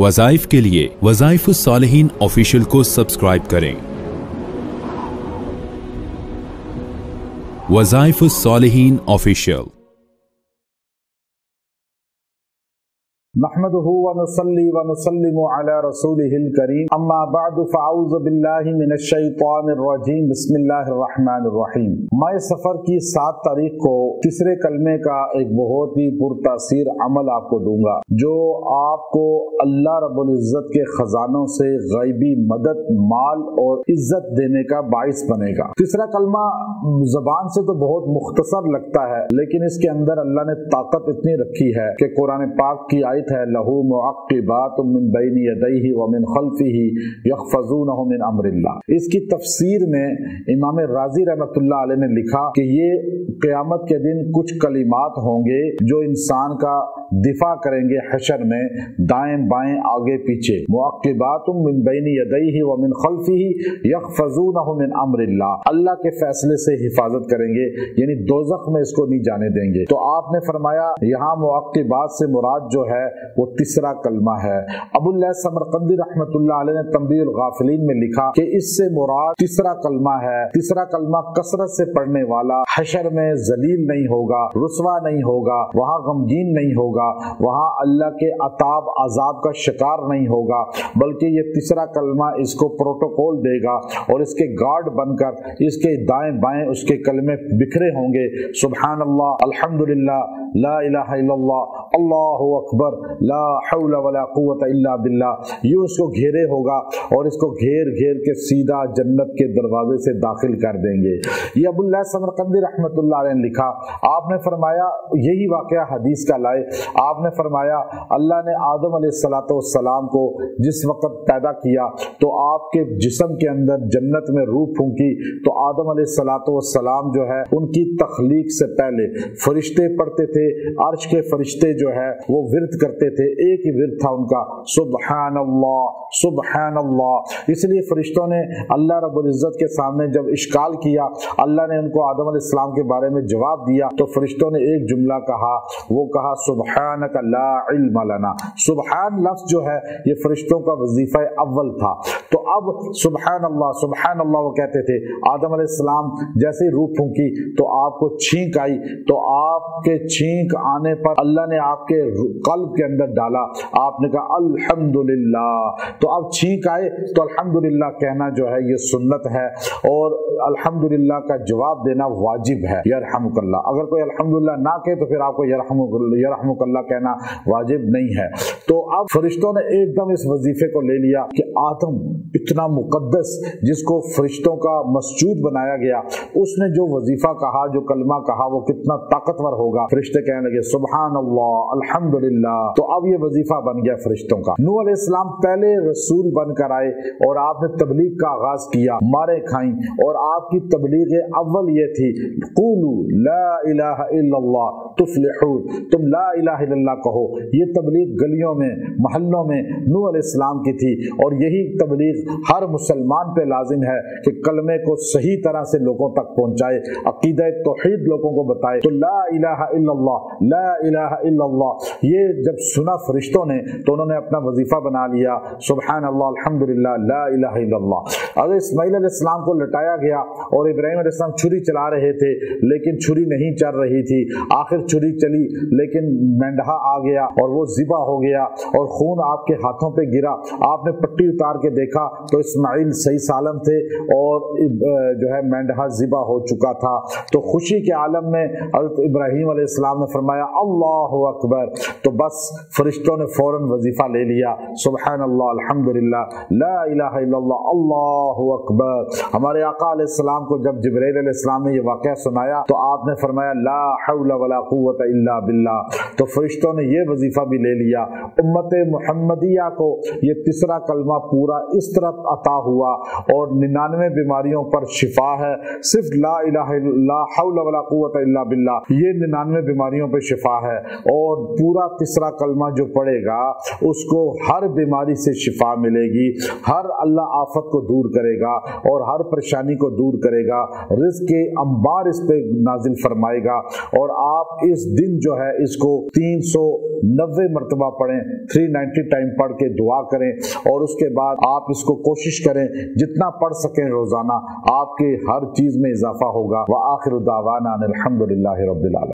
वज़ाइफ के लिए वज़ाइफुस्सालिहीन ऑफिशियल को सब्सक्राइब करें। वज़ाइफुस्सालिहीन ऑफिशियल। नहमदुहु व नुसल्ली व नुसल्लिमु अला रसूलिहिल करीम, अम्मा बअदु फ़अऊज़ु बिल्लाहि मिनश शैतानिर रजीम, बिस्मिल्लाहिर रहमानिर रहीम। माह सफ़र की 7 तारीख को तीसरे कलमे का एक बहुत ही पुरतासीर अमल आपको दूंगा, जो आपको अल्लाह रब्बुल इज़्ज़त के खजानों से गैबी मदद, माल और इज्जत देने का बाइस बनेगा। तीसरा कलमा ज़बान से तो बहुत मुख्तसर लगता है, लेकिन इसके अंदर अल्लाह ने ताकत इतनी रखी है कि कुरान पाक की आयत है, लहू मुअक्क़िबातुम मिन बैनि यदैहि व मिन खल्फ़िही यहफ़ज़ूनहु मिन अम्रिल्लाह। इसकी तफसीर में इमाम राज़ी रहमतुल्लाह अलैह ने लिखा कि ये क़यामत के दिन कुछ कलिमात होंगे जो इंसान का दिफा करेंगे हशर में, दाएं बाएं आगे पीछे। मुअक्क़िबातुम मिन बैनि यदैहि व मिन खल्फ़िही यहफ़ज़ूनहु मिन अम्रिल्लाह, अल्लाह के फैसले से हिफाजत करेंगे, यानी दोज़ख में इसको नहीं जाने देंगे। तो आपने फरमाया यहाँ मुअक्क़िबात से मुराद जो है वो तीसरा कलमा है। अबुल्लैथ समरकंदी रहमतुल्लाह अलैह ने तंबीहुल गाफिलीन में लिखा कि इससे मुराद तीसरा कलमा है। तीसरा कलमा कसरत से पढ़ने वाला हशर में जलील नहीं होगा, रुसवा नहीं होगा, वहाँ गमगीन नहीं होगा, वहाँ अल्लाह के अताब अजाब का शिकार नहीं होगा, बल्कि ये तीसरा कलमा इसको प्रोटोकॉल देगा और इसके गार्ड बनकर इसके दाएं बाएं उसके कलमे बिखरे होंगे। सुभान अल्लाह, अल्हम्दुलिल्लाह, ला इलाहा इल्लल्लाह, अल्लाहु अकबर, ला हौला वला कुव्वता इल्ला बिल्लाह। यूं इसको घेरे होगा और इसको घेर घेर के सीधा जन्नत के दरवाजे से दाखिल कर देंगे। ये अबुल्लैथ समरकंदी रहमतुल्लाह अलैह ने लिखा। आपने फरमाया, यही वाकया हदीस का लाए, आपने फरमाया अल्लाह ने आदम अलैहिस्सलाम को जिस वक्त पैदा किया तो आपके जिस्म के अंदर जन्नत में रूह फूंकी, तो आदम अलैहिस्सलाम जो है उनकी तख्लीक से पहले फरिश्ते पढ़ते थे, अर्श के फरिश्ते जो है वो विर्द करते थे, एक ही विर्द था उनका, सुबहान अल्लाह सुबहान अल्लाह। इसलिए फरिश्तों ने अल्लाह रब्बुल इज़्ज़त के सामने जब इश्काल किया, अल्लाह ने उनको आदम अलैहिस्सलाम के बारे में जवाब दिया, तो फरिश्तों ने एक जुमला कहा, वो कहा सुबहानक ला इल्म लना। सुबहान लफ्ज़ जो है ये फरिश्तों का वजीफा अव्वल था। तो अब सुबहान अल्लाह वो कहते थे। आदम अलैहिस्सलाम जैसे ही रूह फूंकी तो आपको छींक आई, तो आपके छींक आने पर अल्लाह ने आपके कल्ब के अंदर डाला, आपने कहा अल्हम्दुलिल्लाह। तो अब छींक आए तो अल्हम्दुलिल्लाह कहना जो है ये सुन्नत है, और अल्हम्दुलिल्लाह का जवाब देना वाजिब है, यरहमुकल्लाह। अगर कोई अल्हम्दुलिल्लाह ना कहे तो फिर आपको यरहमुकल्लाह कहना वाजिब नहीं है। तो अब फरिश्तों ने एकदम इस वजीफे को ले लिया कि आदम इतना मुकद्दस, जिसको फरिश्तों का मसजूद बनाया गया, उसने जो वजीफा कहा, जो कलमा कहा, वो कितना ताकतवर होगा। फरिश्ते कहने लगे सुबहान अल्लाह अल्हम्दुलिल्लाह। तो अब ये वजीफा बन गया फरिश्तों का। नूह अलैहिस्सलाम पहले रसूल बनकर आए और आपने तबलीग का आगाज किया, मारे खाई, और आपकी तबलीग अव्वल ये थी, क़ूलू ला इलाहा इल्लल्लाह तुफ्लिहून, तुम ला इलाहा इल्लल्लाह कहो। ये तबलीग गलियों में, मोहल्लों में नूह अलैहिस्सलाम की थी, और यही तबलीग हर मुसलमान पे लाजिम है कि कलमे को सही तरह से लोगों तक पहुंचाए, अकीदा तौहीद लोगों को बताए। तो ला इलाहा इल्लल्लाह, ला इलाहा इल्लल्लाह, ये जब सुना फरिश्तों ने तो उन्होंने अपना वजीफा बना लिया, सुभान अल्लाह अल्हम्दुलिल्लाह ला इलाहा इल्लल्लाह। अगर इस्माइल अलैहिस्सलाम को लटाया गया और इब्राहीम अलैहिस्सलाम छुरी चला रहे थे, लेकिन छुरी नहीं चल रही थी, आखिर छुरी चली, लेकिन मेंढा आ गया और वो ज़िबा हो गया और खून आपके हाथों पे गिरा। आपने पट्टी उतार के देखा तो इस्माइल सही सालम थे और जो है मेंढा ज़िबा हो चुका था। तो खुशी के आलम में हज़रत इब्राहीम अलैहिस्सलाम ने फरमाया अल्लाहु अकबर। तो बस फरिश्तों ने फौरन वजीफा ले लिया, सुबहान अल्लाह अल्हम्दुलिल्लाह ला इलाहा इल्लल्लाह अल्लाहु अकबर। हमारे आका अलैहिस्सलाम को जब जिब्रील अलैहिस्सलाम ने ये वाक़या सुनाया तो आपने फरमाया ला हौला वला कुव्वता इल्ला बिल्लाह। तो फरिश्तों ने ये वजीफा भी ले लिया। उम्मत मुहम्मदिया को ये तीसरा कलमा पूरा इस तरह अता हुआ और 99 बीमारियों पर शिफा है। सिर्फ ला इलाहा इल्लल्लाह हौला वला कुव्वता इल्ला बिल्लाह, ये 99 बीमारियों पर शिफा है। और पूरा तीसरा कलमा जो पढ़ेगा उसको हर बीमारी से शिफा मिलेगी, हर अल्लाह आफत को दूर करेगा और हर परेशानी को दूर करेगा, रिज़्क़ के अंबार इस पे नाजिल फरमाएगा। और आप इस दिन जो है इसको 390 मरतबा पढ़ें, 390 टाइम पढ़ के दुआ करें और उसके बाद आप इसको कोशिश करें जितना पढ़ सकें रोजाना, आपके हर चीज में इजाफा होगा। व आखिर दावाना अनिल हम्दुलिल्लाहि रब्बिल आलमीन।